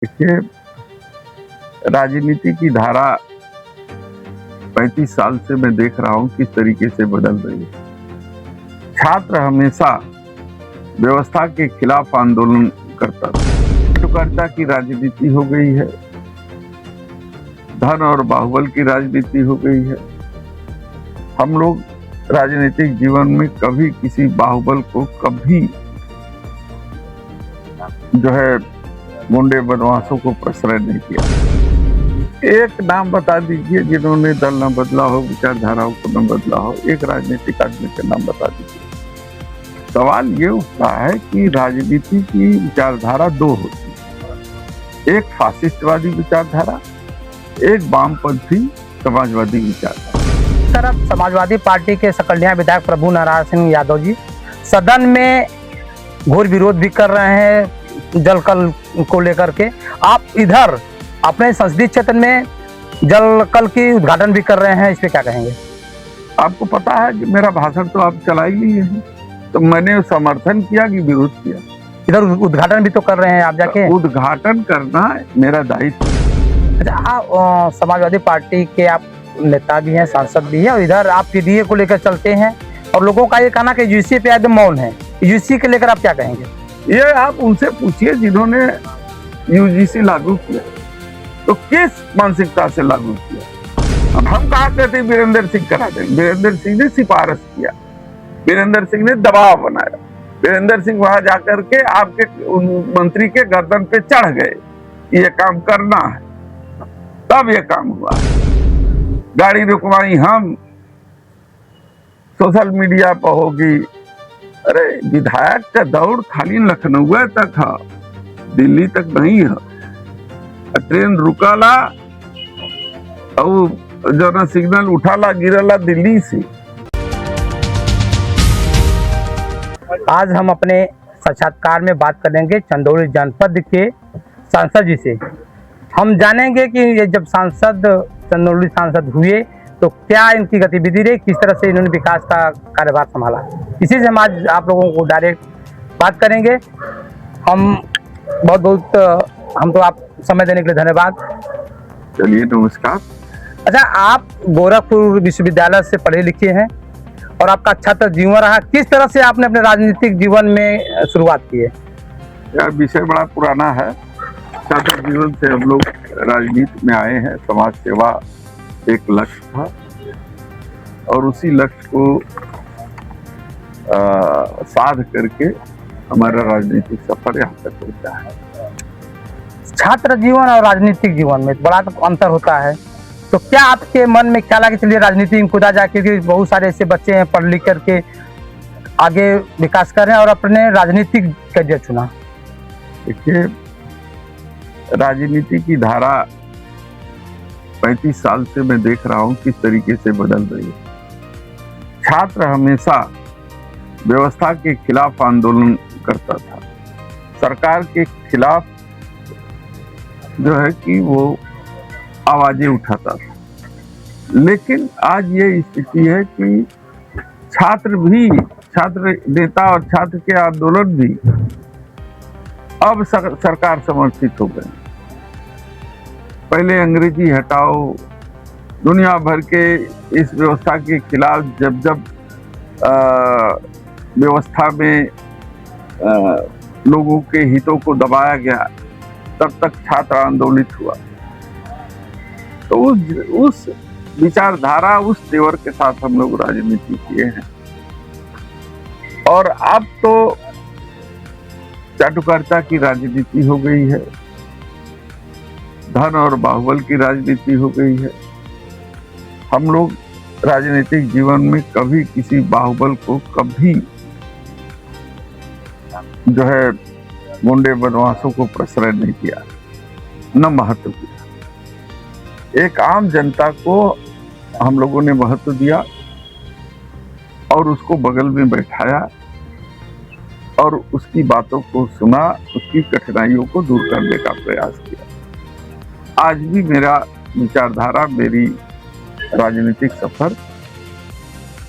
देखिए, राजनीति की धारा 35 साल से मैं देख रहा हूं किस तरीके से बदल रही है। छात्र हमेशा व्यवस्था के खिलाफ आंदोलन करता था। चाटुकारिता की राजनीति हो गई है, धन और बाहुबल की राजनीति हो गई है। हम लोग राजनीतिक जीवन में कभी किसी बाहुबल को कभी जो है गुंडे बदमाशों को प्रश्रय नहीं किया। एक नाम बता दीजिए जिन्होंने दल न बदला हो, विचारधाराओं को न बदला हो, एक राजनीतिक आदमी का नाम बता दीजिए। सवाल ये उठता है कि राजनीति की विचारधारा दो होती है, एक फासिस्टवादी विचारधारा, एक वामपंथी समाजवादी विचारधारा। तरफ समाजवादी पार्टी के सकलिया विधायक प्रभु नारायण सिंह यादव जी सदन में घोर विरोध भी कर रहे हैं जल कल को लेकर के। आप इधर अपने संसदीय क्षेत्र में जल कल की उद्घाटन भी कर रहे हैं, इस पे क्या कहेंगे? आपको पता है कि मेरा भाषण तो आप चला ही लिए हैं, तो मैंने समर्थन किया कि विरोध किया? इधर उद्घाटन भी तो कर रहे हैं आप जाके। उद्घाटन करना मेरा दायित्व। अच्छा, आप समाजवादी पार्टी के आप नेता भी हैं, सांसद भी हैं, और इधर आप पीडीए को लेकर चलते हैं और लोगों का ये कहना कि यूसी पे एकदम मौन है। यूसी के लेकर आप क्या कहेंगे? ये आप उनसे पूछिए जिन्होंने यूजीसी लागू किया, तो किस मानसिकता से लागू किया। अब हम कहा कहते वीरेंद्र सिंह करा दें, वीरेंद्र सिंह ने सिफारिश किया, वीरेंद्र सिंह ने दबाव बनाया, वीरेंद्र सिंह वहां जाकर के आपके मंत्री के गर्दन पे चढ़ गए, ये काम करना है, तब ये काम हुआ। गाड़ी रुकवाई हम, सोशल मीडिया पर होगी। अरे विधायक का दौड़ खाली लखनऊ तक है, दिल्ली तक नहीं है। ट्रेन रुकाला और जो ना सिग्नल उठाला गिरला दिल्ली से। आज हम अपने साक्षात्कार में बात करेंगे चंदौली जनपद के सांसद जी से। हम जानेंगे कि ये जब सांसद चंदौली सांसद हुए तो क्या इनकी गतिविधि रही, किस तरह से इन्होंने विकास का कार्यभार संभाला। इसी से हम आज आप लोगों को डायरेक्ट बात करेंगे। हम तो आप समय देने के लिए धन्यवाद। चलिए, नमस्कार। अच्छा, आप गोरखपुर विश्वविद्यालय से पढ़े लिखे हैं और आपका छात्र जीवन रहा। किस तरह से आपने अपने राजनीतिक जीवन में शुरुआत की है? यार, विषय बड़ा पुराना है। छात्र जीवन से हम लोग राजनीति में आए हैं। समाज सेवा एक लक्ष्य था और उसी लक्ष्य को साध करके हमारा राजनीतिक सफर यहाँ तक पहुंचा है। छात्र जीवन और राजनीतिक जीवन में बड़ा अंतर होता है, तो क्या आपके मन में क्या लगा चलिए राजनीति में कूदा जाए, क्योंकि बहुत सारे ऐसे बच्चे हैं पढ़ लिख करके आगे विकास कर रहे हैं और अपने राजनीतिक करियर चुना? देखिए, राजनीति की धारा 35 साल से मैं देख रहा हूं किस तरीके से बदल रही है। छात्र हमेशा व्यवस्था के खिलाफ आंदोलन करता था, सरकार के खिलाफ जो है कि वो आवाजें उठाता था। लेकिन आज ये स्थिति है कि छात्र नेता और छात्र के आंदोलन भी अब सरकार समर्थित हो गए। पहले अंग्रेजी हटाओ, दुनिया भर के इस व्यवस्था के खिलाफ जब व्यवस्था में लोगों के हितों को दबाया गया, तब तक छात्र आंदोलित हुआ। तो उस विचारधारा, उस तेवर के साथ हम लोग राजनीति किए हैं। और अब तो चाटुकारिता की राजनीति हो गई है, धन और बाहुबल की राजनीति हो गई है। हम लोग राजनीतिक जीवन में कभी किसी बाहुबल को कभी जो है गुंडे बदमाशों को प्रश्रय नहीं किया, न महत्व दिया। एक आम जनता को हम लोगों ने महत्व दिया और उसको बगल में बैठाया और उसकी बातों को सुना, उसकी कठिनाइयों को दूर करने का प्रयास किया। आज भी मेरा विचारधारा, मेरी राजनीतिक सफर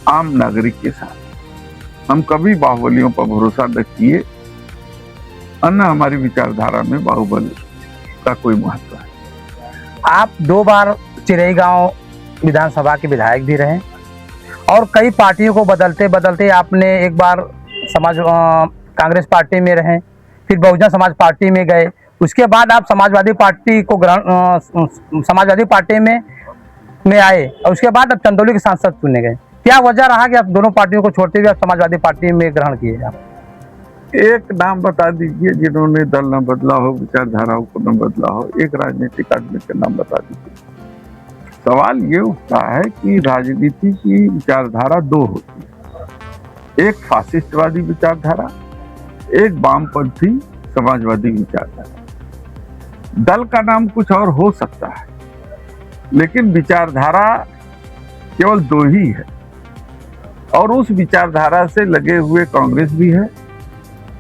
आम नागरिक के साथ। हम कभी बाहुबलियों पर भरोसा न किए, अन्य हमारी विचारधारा में बाहुबल का कोई महत्व है। आप 2 बार चिरई गांव विधानसभा के विधायक भी रहे और कई पार्टियों को बदलते बदलते आपने एक बार कांग्रेस पार्टी में रहे, फिर बहुजन समाज पार्टी में गए, उसके बाद आप समाजवादी पार्टी को समाजवादी पार्टी में आए और उसके बाद अब चंदौली के सांसद चुने गए। क्या वजह रहा कि आप दोनों पार्टियों को छोड़ते हुए आप समाजवादी पार्टी में ग्रहण किए? आप एक नाम बता दीजिए जिन्होंने दल न बदला हो, विचारधाराओं को न बदला हो, एक राजनीतिक आदमी का नाम बता दीजिए। सवाल ये उठता है कि राजनीति की विचारधारा 2 होती है, एक फासिस्टवादी विचारधारा, एक वामपंथी समाजवादी विचारधारा। दल का नाम कुछ और हो सकता है, लेकिन विचारधारा केवल 2 ही है और उस विचारधारा से लगे हुए कांग्रेस भी है,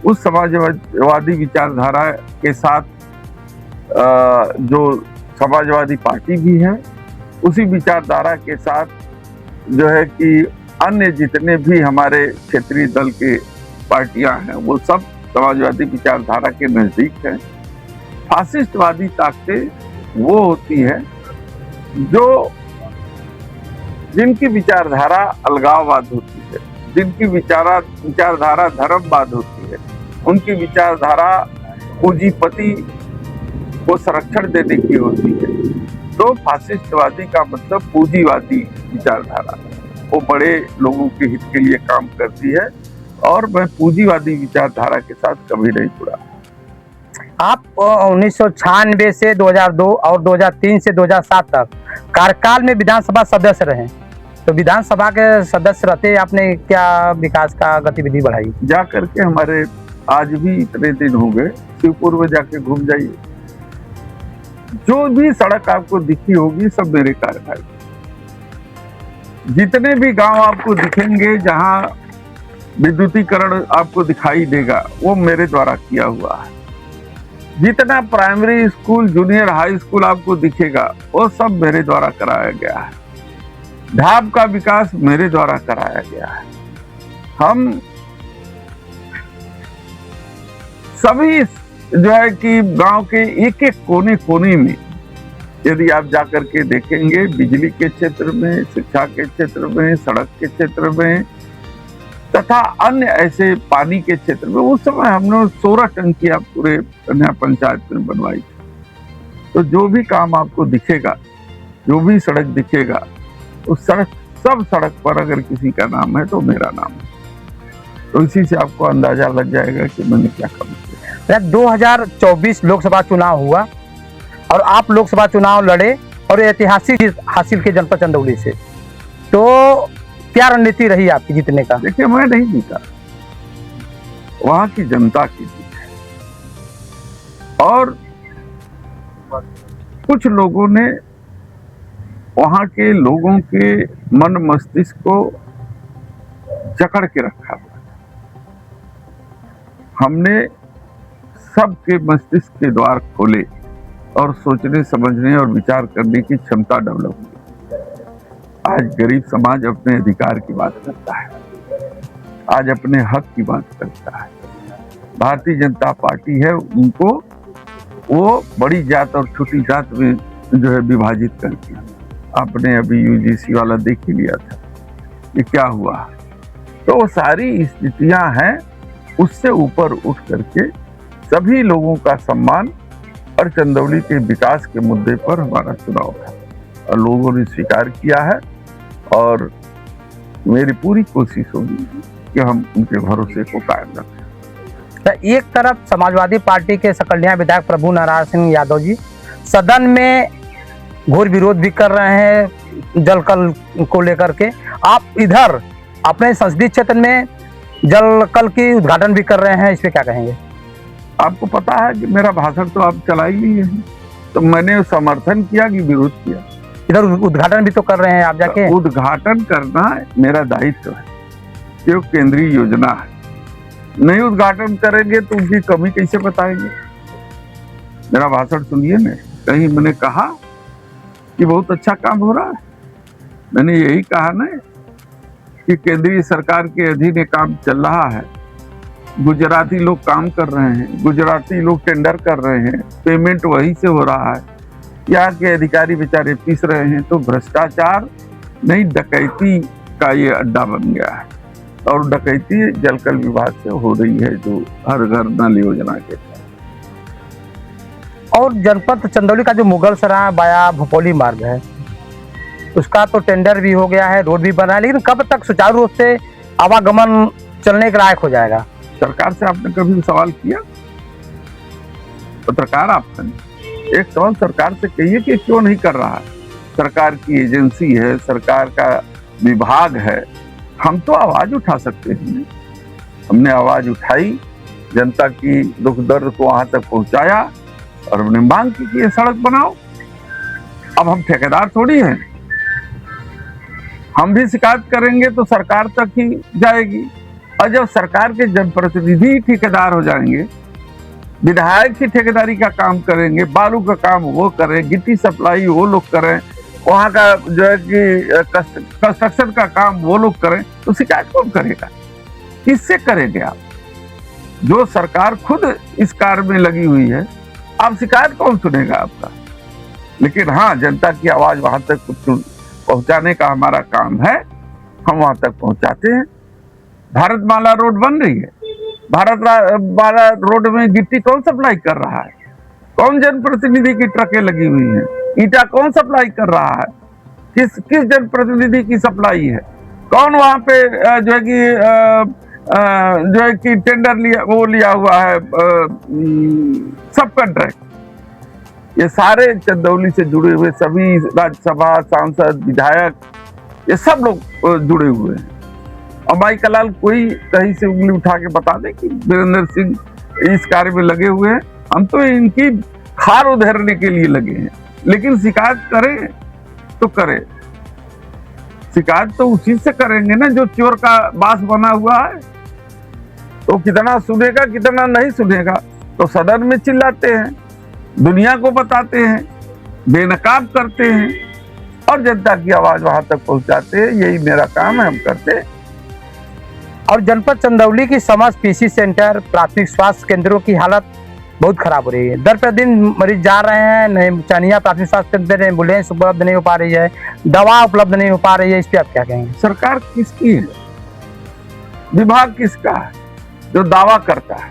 उस समाजवादी विचारधारा के साथ जो समाजवादी पार्टी भी है, उसी विचारधारा के साथ जो है कि अन्य जितने भी हमारे क्षेत्रीय दल के पार्टियां हैं वो सब समाजवादी विचारधारा के नजदीक हैं। फासिस्टवादी ताकतें वो होती है जो जिनकी विचारधारा अलगाववाद होती है, जिनकी विचारधारा धर्मवाद होती है, उनकी विचारधारा पूंजीपति को संरक्षण देने की होती है। तो फासिस्टवादी का मतलब पूंजीवादी विचारधारा, वो बड़े लोगों के हित के लिए काम करती है और मैं पूंजीवादी विचारधारा के साथ कभी नहीं जुड़ा। आप 1996 से 2002 और 2003 से 2007 तक कार्यकाल में विधानसभा सदस्य रहे, तो विधानसभा के सदस्य रहते आपने क्या विकास का गतिविधि बढ़ाई? जा करके हमारे आज भी इतने दिन हो गए, शिवपुर में जाके घूम जाइए, जो भी सड़क आपको दिखी होगी सब मेरे कार्यकाल। जितने भी गांव आपको दिखेंगे जहां विद्युतीकरण आपको दिखाई देगा वो मेरे द्वारा किया हुआ है। जितना primary school, junior high school आपको दिखेगा वो सब मेरे द्वारा कराया गया है। ढाब का विकास मेरे द्वारा कराया गया है। हम सभी जो है कि गांव के एक एक कोने कोने में यदि आप जाकर के देखेंगे, बिजली के क्षेत्र में, शिक्षा के क्षेत्र में, सड़क के क्षेत्र में तथा अन्य ऐसे पानी के क्षेत्र में, उस समय हमने 16 टंकियां पूरे नया पंचायत में बनवाई थी। तो जो भी काम आपको दिखेगा, जो भी सड़क दिखेगा, उस सब सड़क पर अगर किसी का नाम है तो मेरा नाम है। तो इसी से आपको अंदाजा लग जाएगा कि मैंने क्या काम किया। 2024 लोकसभा चुनाव हुआ और आप लोकसभा चुनाव लड़े और ऐतिहासिक जीत हासिल की जनपद चंदौली से, तो क्या रणनीति रही आपकी जीतने का? देखिए, मैं नहीं जीता, वहां की जनता की जीत है और कुछ लोगों ने वहां के लोगों के मन मस्तिष्क को जकड़ के रखा हुआ। हमने सबके मस्तिष्क के द्वार खोले और सोचने, समझने और विचार करने की क्षमता डेवलप हुई। आज गरीब समाज अपने अधिकार की बात करता है, आज अपने हक की बात करता है। भारतीय जनता पार्टी है, उनको वो बड़ी जात और छोटी जात में जो है विभाजित करती है। आपने अभी यूजीसी वाला देख ही लिया था, ये क्या हुआ। तो वो सारी स्थितियां हैं, उससे ऊपर उठ करके सभी लोगों का सम्मान और चंदौली के विकास के मुद्दे पर हमारा चुनाव है और लोगों ने स्वीकार किया है और मेरी पूरी कोशिश होगी कि हम उनके भरोसे को कायम रखें। तो एक तरफ समाजवादी पार्टी के सकलिया विधायक प्रभु नारायण सिंह यादव जी सदन में घोर विरोध भी कर रहे हैं जल कल को लेकर के, आप इधर अपने संसदीय क्षेत्र में जल कल की उद्घाटन भी कर रहे हैं, इस पे क्या कहेंगे? आपको पता है कि मेरा भाषण तो आप चला ही लिए हैं, तो मैंने समर्थन किया कि विरोध किया? इधर उद्घाटन भी तो कर रहे हैं आप जाके। उद्घाटन करना मेरा दायित्व है, ये केंद्रीय योजना है। नहीं उद्घाटन करेंगे तो उनकी कमी कैसे बताएंगे? मेरा भाषण सुनिए ना, कहीं मैंने कहा कि बहुत अच्छा काम हो रहा है? मैंने यही कहा ना कि केंद्रीय सरकार के अधीन ये काम चल रहा है गुजराती लोग काम कर रहे हैं, गुजराती लोग टेंडर कर रहे हैं, पेमेंट वहीं से हो रहा है, यहाँ के अधिकारी बेचारे पीस रहे हैं। तो भ्रष्टाचार नहीं, डकैती का ये अड्डा बन गया है और डकैती जलकल विभाग से हो रही है, जो हर घर नल योजना के तहत। और जनपद चंदौली का जो मुगल सराय बाया भोपोली मार्ग है, उसका तो टेंडर भी हो गया है, रोड भी बना है, लेकिन कब तक सुचारू रूप से आवागमन चलने के लायक हो जाएगा? सरकार से आपने कभी सवाल किया? पत्रकार आपने एक सवाल सरकार से कहिए कि क्यों नहीं कर रहा है। सरकार की एजेंसी है, सरकार का विभाग है, हम तो आवाज उठा सकते हैं। हमने आवाज उठाई, जनता की दुख दर्द को वहां तक पहुंचाया और हमने मांग की कि ये सड़क बनाओ। अब हम ठेकेदार थोड़ी हैं, हम भी शिकायत करेंगे तो सरकार तक ही जाएगी। और जब सरकार के जनप्रतिनिधि ठेकेदार हो जाएंगे, विधायक की ठेकेदारी का काम करेंगे, बालू का काम वो करें, गिट्टी सप्लाई वो लोग करें, वहाँ का जो है कि कंस्ट्रक्शन का काम वो लोग करें, तो शिकायत कौन करेगा? किससे करेंगे आप? जो सरकार खुद इस कार्य में लगी हुई है, आप शिकायत कौन सुनेगा आपका? लेकिन हाँ, जनता की आवाज वहां तक पहुंचाने का हमारा काम है, हम वहां तक पहुंचाते हैं। भारतमाला रोड बन रही है, भारतमाला रोड में गिट्टी कौन सप्लाई कर रहा है? कौन जनप्रतिनिधि की ट्रकें लगी हुई हैं? ईटा कौन सप्लाई कर रहा है? किस जनप्रतिनिधि की सप्लाई है? कौन वहां पे जो है कि टेंडर लिया हुआ है, सब कॉन्ट्रैक्ट। ये सारे चंदौली से जुड़े हुए सभी राज्यसभा सांसद, विधायक, ये सब लोग जुड़े हुए हैं। और भाई कलाल कोई कहीं से उंगली उठा के बता दे कि वीरेंद्र सिंह इस कार्य में लगे हुए हैं। हम तो इनकी खार उधेरने के लिए लगे हैं। लेकिन शिकायत करें तो करें, शिकायत तो उसी से करेंगे ना जो चोर का बास बना हुआ है। तो कितना सुनेगा कितना नहीं सुनेगा, तो सदन में चिल्लाते हैं, दुनिया को बताते हैं, बेनकाब करते हैं और जनता की आवाज वहां तक पहुंचाते हैं। यही मेरा काम है, हम करते हैं। और जनपद चंदौली की समस्त पीसी सेंटर, प्राथमिक स्वास्थ्य केंद्रों की हालत बहुत खराब हो रही है। दर प्रतिदिन मरीज जा रहे हैं, नहीं चनिया प्राथमिक स्वास्थ्य केंद्र एम्बुलेंस उपलब्ध नहीं हो पा रही है, दवा उपलब्ध नहीं हो पा रही है। इस पे आप क्या कहेंगे? सरकार किसकी है? विभाग किसका है जो दावा करता है?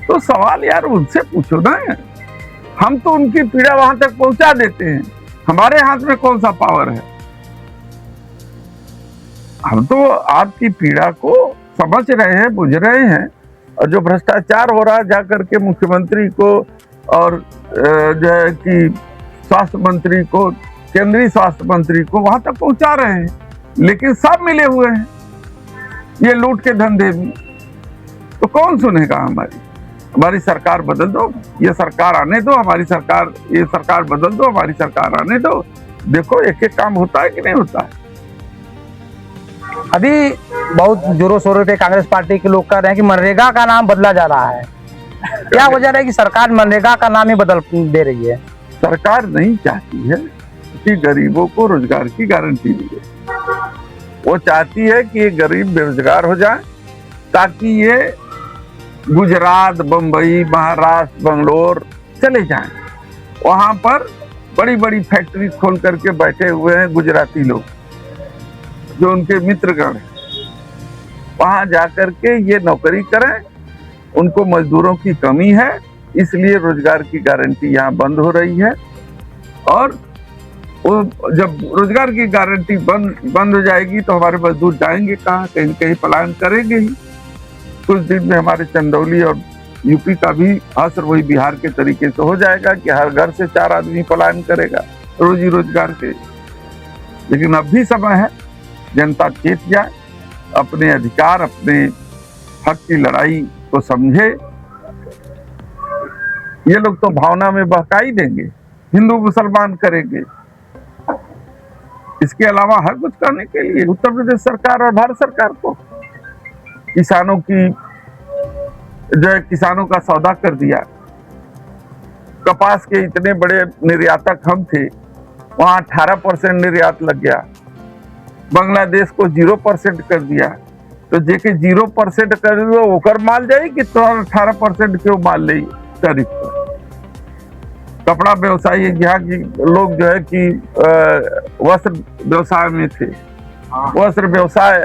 तो सवाल यार उनसे पूछो ना। हम तो उनकी पीड़ा वहां तक पहुंचा देते हैं, हमारे हाथ में कौन सा पावर है? हम तो आपकी पीड़ा को समझ रहे हैं, बुझ रहे हैं। और जो भ्रष्टाचार हो रहा है जाकर के मुख्यमंत्री को और जो है कि स्वास्थ्य मंत्री को, केंद्रीय स्वास्थ्य मंत्री को वहां तक पहुंचा रहे हैं, लेकिन सब मिले हुए हैं ये लूट के धंधे में। तो कौन सुनेगा? हमारी सरकार बदल दो, ये सरकार आने दो, हमारी सरकार, ये सरकार बदल दो, हमारी सरकार आने दो। देखो एक एक काम होता है कि नहीं होता है। अभी बहुत जोरों शोरों पे कांग्रेस पार्टी के लोग कह रहे हैं कि मनरेगा का नाम बदला जा रहा है। क्या वजह है कि सरकार मनरेगा का नाम ही बदल दे रही है? सरकार नहीं चाहती है कि गरीबों को रोजगार की गारंटी मिले। वो चाहती है कि ये गरीब बेरोजगार हो जाए, ताकि ये गुजरात, बंबई, महाराष्ट्र, बंगलोर चले जाएं। वहां पर बड़ी बड़ी फैक्ट्री खोल करके बैठे हुए हैं गुजराती लोग, जो उनके मित्रगण हैं। वहां जाकर के ये नौकरी करें। उनको मजदूरों की कमी है, इसलिए रोजगार की गारंटी यहाँ बंद हो रही है। और वो जब रोजगार की गारंटी बंद हो जाएगी तो हमारे मजदूर जाएंगे कहाँ? कहीं कहीं पलायन करेंगे ही। कुछ दिन में हमारे चंदौली और यूपी का भी असर वही बिहार के तरीके से हो जाएगा कि हर घर से 4 आदमी पलायन करेगा रोजी रोजगार के। लेकिन अब भी समय है, जनता चेत जाए, अपने अधिकार, अपने हक की लड़ाई को समझे। ये लोग तो भावना में बहका ही देंगे, हिंदू मुसलमान करेंगे। इसके अलावा हर कुछ करने के लिए उत्तर प्रदेश सरकार और भारत सरकार को किसानों की जो है किसानों का सौदा कर दिया। कपास के इतने बड़े निर्यातक हम थे, वहां 18% निर्यात लग गया। बांग्लादेश को 0% कर दिया। तो जेके 0% कर ओकर माल जाई कि तो 18% क्यों माल ले टैरिफ पर। कपड़ा व्यवसायी यहाँ की लोग जो है कि वस्त्र व्यवसाय में थे, वस्त्र व्यवसाय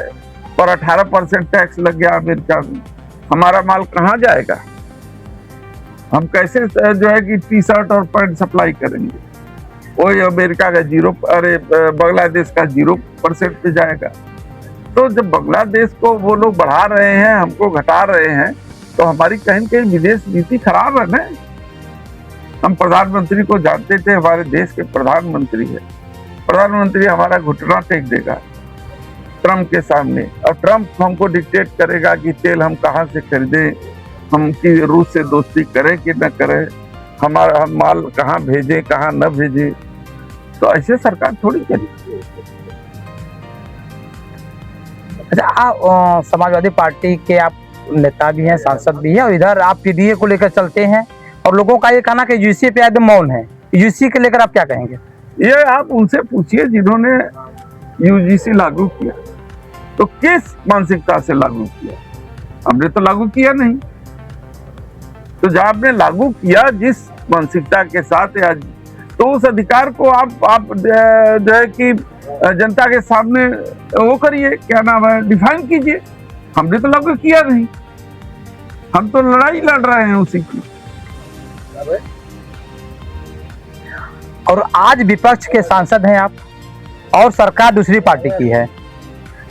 पर 18% टैक्स लग गया अमेरिका में। हमारा माल कहाँ जाएगा? हम कैसे जो है कि टी शर्ट और पैंट सप्लाई करेंगे? वही अमेरिका का बांग्लादेश का 0% पे जाएगा। तो जब बांग्लादेश को वो लोग बढ़ा रहे हैं, हमको घटा रहे हैं, तो हमारी कहीं न कहीं विदेश नीति खराब है ना। हम प्रधानमंत्री को जानते थे, हमारे देश के प्रधानमंत्री है। प्रधानमंत्री हमारा घुटना टेक देगा ट्रंप के सामने, और ट्रंप हमको डिक्टेट करेगा कि तेल हम कहाँ से खरीदें, हम की रूस से दोस्ती करें कि न करें, हमारा हम माल कहाँ भेजें कहाँ न भेजें। तो ऐसे सरकार थोड़ी करेगी। अच्छा, आप समाजवादी पार्टी के आप नेता भी हैं, सांसद भी हैं, और इधर आप पीडीए को लेकर चलते हैं, और लोगों का ये कहना कि यूसी पे एकदम मौन है। यूसी के लेकर आप क्या कहेंगे? ये आप उनसे पूछिए जिन्होंने यूजीसी लागू किया, तो किस मानसिकता से लागू किया? हमने तो लागू किया नहीं। तो जब आपने लागू किया जिस मानसिकता के साथ, या तो उस अधिकार को आप जो है कि जनता के सामने वो करिए, क्या नाम है, डिफाइन कीजिए। हमने तो लागू किया नहीं, हम तो लड़ाई लड़ रहे हैं उसी की। और आज विपक्ष के सांसद हैं आप, और सरकार दूसरी पार्टी की है।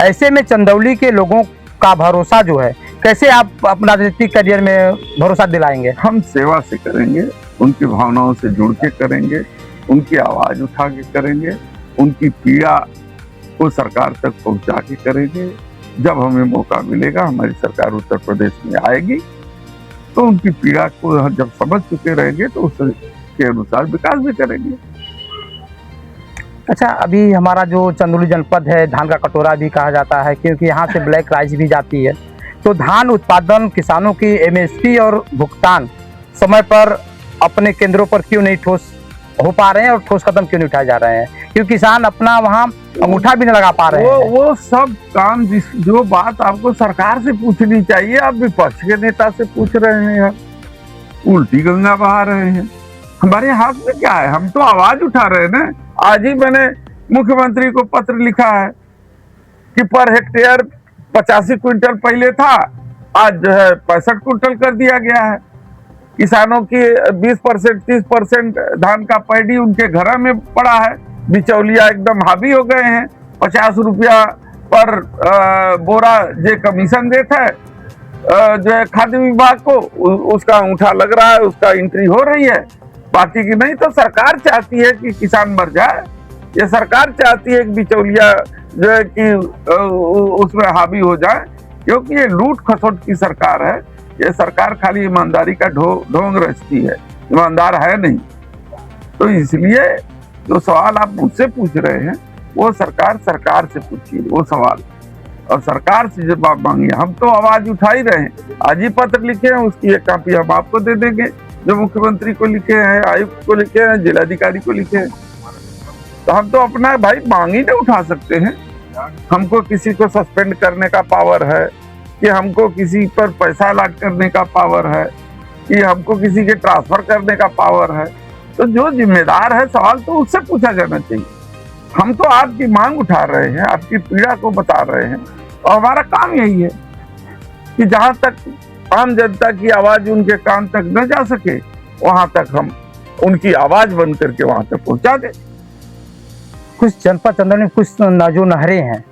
ऐसे में चंदौली के लोगों का भरोसा जो है, कैसे आप अपना राजनीतिक करियर में भरोसा दिलाएंगे? हम सेवा से करेंगे, उनकी भावनाओं से जुड़ के करेंगे, उनकी आवाज उठा के करेंगे, उनकी पीड़ा को सरकार तक पहुंचा के करेंगे। जब हमें मौका मिलेगा, हमारी सरकार उत्तर प्रदेश में आएगी, तो उनकी पीड़ा को जब समझ चुके रहेंगे तो उसके अनुसार विकास भी करेंगे। अच्छा, अभी हमारा जो चंदौली जनपद है, धान का कटोरा भी कहा जाता है, क्योंकि यहाँ से ब्लैक राइस भी जाती है। तो धान उत्पादन, किसानों की एमएसपी और भुगतान समय पर अपने केंद्रों पर क्यों नहीं ठोस हो पा रहे हैं, और ठोस कदम क्यों नहीं उठाए जा रहे हैं? क्योंकि किसान अपना वहाँ अंगूठा भी नहीं लगा पा रहे हैं। वो सब काम जो बात आपको सरकार से पूछनी चाहिए, आप विपक्ष के नेता से पूछ रहे हैं। यार, उल्टी गंगा बहा रहे हैं। हमारे हाथ में क्या है? हम तो आवाज उठा रहे हैं ना। आज ही मैंने मुख्यमंत्री को पत्र लिखा है कि पर हेक्टेयर 85 क्विंटल पहले था, आज जो है 65 क्विंटल कर दिया गया है। किसानों की 20% 30% धान का पैडी उनके घर में पड़ा है। बिचौलिया एकदम हावी हो गए हैं। 50 रुपया पर बोरा जो कमीशन देता है जो है खाद्य विभाग को, उसका अंगूठा लग रहा है, उसका एंट्री हो रही है, बाकी की नहीं। तो सरकार चाहती है कि किसान मर जाए, ये सरकार चाहती है कि बिचौलिया जो है कि उसमें हावी हो जाए, क्योंकि ये लूट खसोट की सरकार है। ये सरकार खाली ईमानदारी का ढोंग रचती है, ईमानदार है नहीं। तो इसलिए जो सवाल आप मुझसे पूछ रहे हैं, वो सरकार से पूछिए वो सवाल, और सरकार से जवाब मांगिए। हम तो आवाज उठा ही रहे हैं। आज ही पत्र लिखे हैं, उसकी एक कॉपी हम आपको दे देंगे, जो मुख्यमंत्री को लिखे हैं, आयुक्त को लिखे हैं, जिलाधिकारी को लिखे हैं। तो हम तो अपना भाई मांग ही नहीं उठा सकते हैं। हमको किसी को सस्पेंड करने का पावर है, कि हमको किसी पर पैसा अलॉट करने का पावर है, कि हमको किसी के ट्रांसफर करने का पावर है? तो जो जिम्मेदार है सवाल तो उससे पूछा जाना चाहिए। हम तो आपकी मांग उठा रहे हैं, आपकी पीड़ा को बता रहे हैं, और हमारा काम यही है कि जहां तक आम जनता की आवाज उनके कान तक न जा सके, वहां तक हम उनकी आवाज बन करके वहां तक पहुंचा दें। कुछ जनपद चंदौली में कुछ जो नहरें हैं,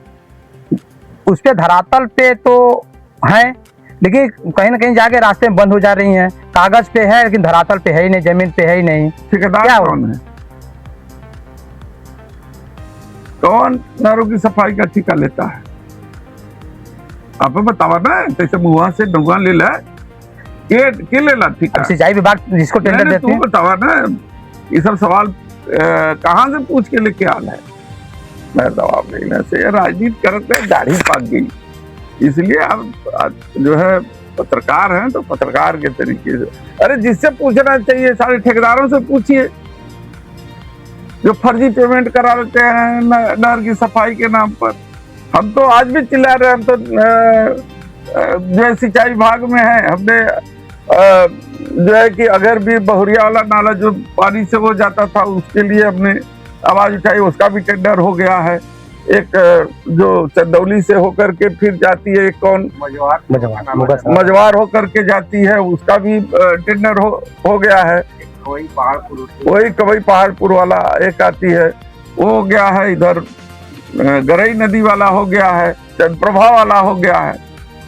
उस पे धरातल पे तो हैं, लेकिन कहीं ना कहीं जाके रास्ते में बंद हो जा रही हैं। कागज पे है लेकिन धरातल पे है ही नहीं, जमीन पे है ही नहीं। ठेकेदार कौन है? कौन नहरों की सफाई का ठेका लेता है? आप बतावा ना, कैसे मुआ से डुंगा ले ला के ले ला ठेका? सिंचाई विभाग जिसको टेंडर देते हैं, तू बतावा ना, ये सब सवाल कहाँ से पूछ के लेके आना है? मैं जवाब देने से राजनीति करते दाढ़ी पाक गई। इसलिए आप जो है पत्रकार हैं, तो पत्रकार के तरीके से, अरे जिससे पूछना चाहिए सारे ठेकेदारों से पूछिए, जो फर्जी पेमेंट करा लेते हैं नहर की सफाई के नाम पर। हम तो आज भी चिल्ला रहे हैं। हम तो जो है सिंचाई विभाग में है, हमने जो है कि अगर भी बहुरिया वाला नाला जो पानी से हो जाता था उसके लिए हमने आवाज उठाई, उसका भी टेंडर हो गया है। एक जो चंदौली से होकर के फिर जाती है, एक कौन मजवार होकर के जाती है, उसका भी टेंडर हो गया है। वही कवई पहाड़पुर वाला एक आती है, वो हो गया है। इधर गरई नदी वाला हो गया है, चंद्रप्रभा वाला हो गया है।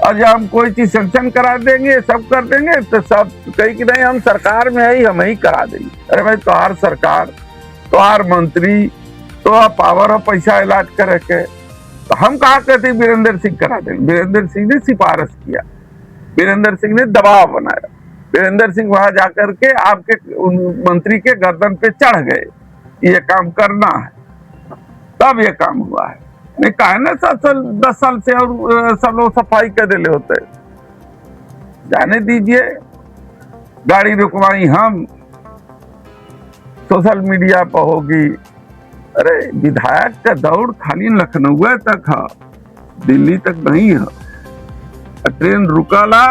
आज हम कोई चीज सैंक्शन करा देंगे, सब कर देंगे, तो सब कहीं कि नहीं हम सरकार में है, हम ही करा देंगे। अरे भाई, तोहार सरकार, तोहार मंत्री तो पावर और पैसा अलॉट करे के, तो हम कहा कहते वीरेंद्र सिंह करा देंगे। वीरेंद्र सिंह ने सिफारिश किया, वीरेंद्र सिंह ने दबाव बनाया, वीरेंद्र सिंह वहां जाकर के आपके मंत्री के गर्दन पे चढ़ गए, ये काम करना है, तब ये काम हुआ है। नहीं कहा ना 7 साल 10 साल से और सब लोग सफाई कर देले होते। जाने दीजिए, गाड़ी रुकवाई हम, सोशल मीडिया पर होगी। अरे विधायक का दौड़ खाली लखनऊ तक है, दिल्ली तक नहीं है। ट्रेन रुकाला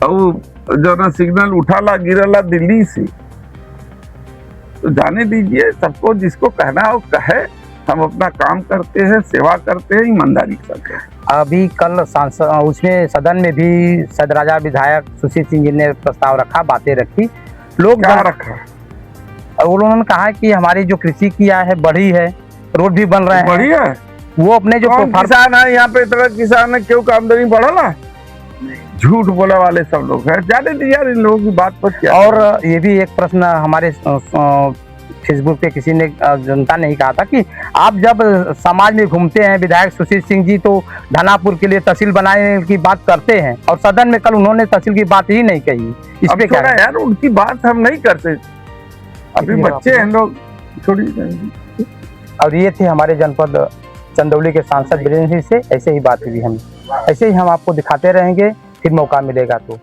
और जो ना सिग्नल उठाला गिरला दिल्ली से। तो जाने दीजिए, सबको जिसको कहना हो कहे। हम अपना काम करते हैं, सेवा करते हैं, ईमानदारी करते हैं। अभी कल सांसद उसमें सदन में भी सदराजा विधायक सुशील सिंह जी ने प्रस्ताव रखा, बातें रखी, लोग क्या रखा, और उन्होंने कहा कि हमारी जो कृषि किया है बढ़ी है, रोड भी बन रहे हैं, बढ़ी है। वो अपने जो किसान है यहाँ पे, इतना किसान है, क्यों आमदनी बढ़ा है? झूठ बोले वाले सब लोग हैं। जाने दीजिए यार, इन लोगों की बात पर क्या। और ये भी एक प्रश्न हमारे फेसबुक पे किसी ने, जनता ने ही कहा था कि आप जब समाज में घूमते हैं, विधायक सुशील सिंह जी तो धनापुर के लिए तहसील बनाने की बात करते हैं, और सदन में कल उन्होंने तहसील की बात ही नहीं कही। इस पे क्या यार, उनकी बात हम नहीं करते, अभी बच्चे हैं लोग, छोड़ी। और ये थे हमारे जनपद चंदौली के सांसद वीरेंद्र सिंह से, ऐसे ही बात हुई हम, ऐसे ही हम आपको दिखाते रहेंगे, फिर मौका मिलेगा तो।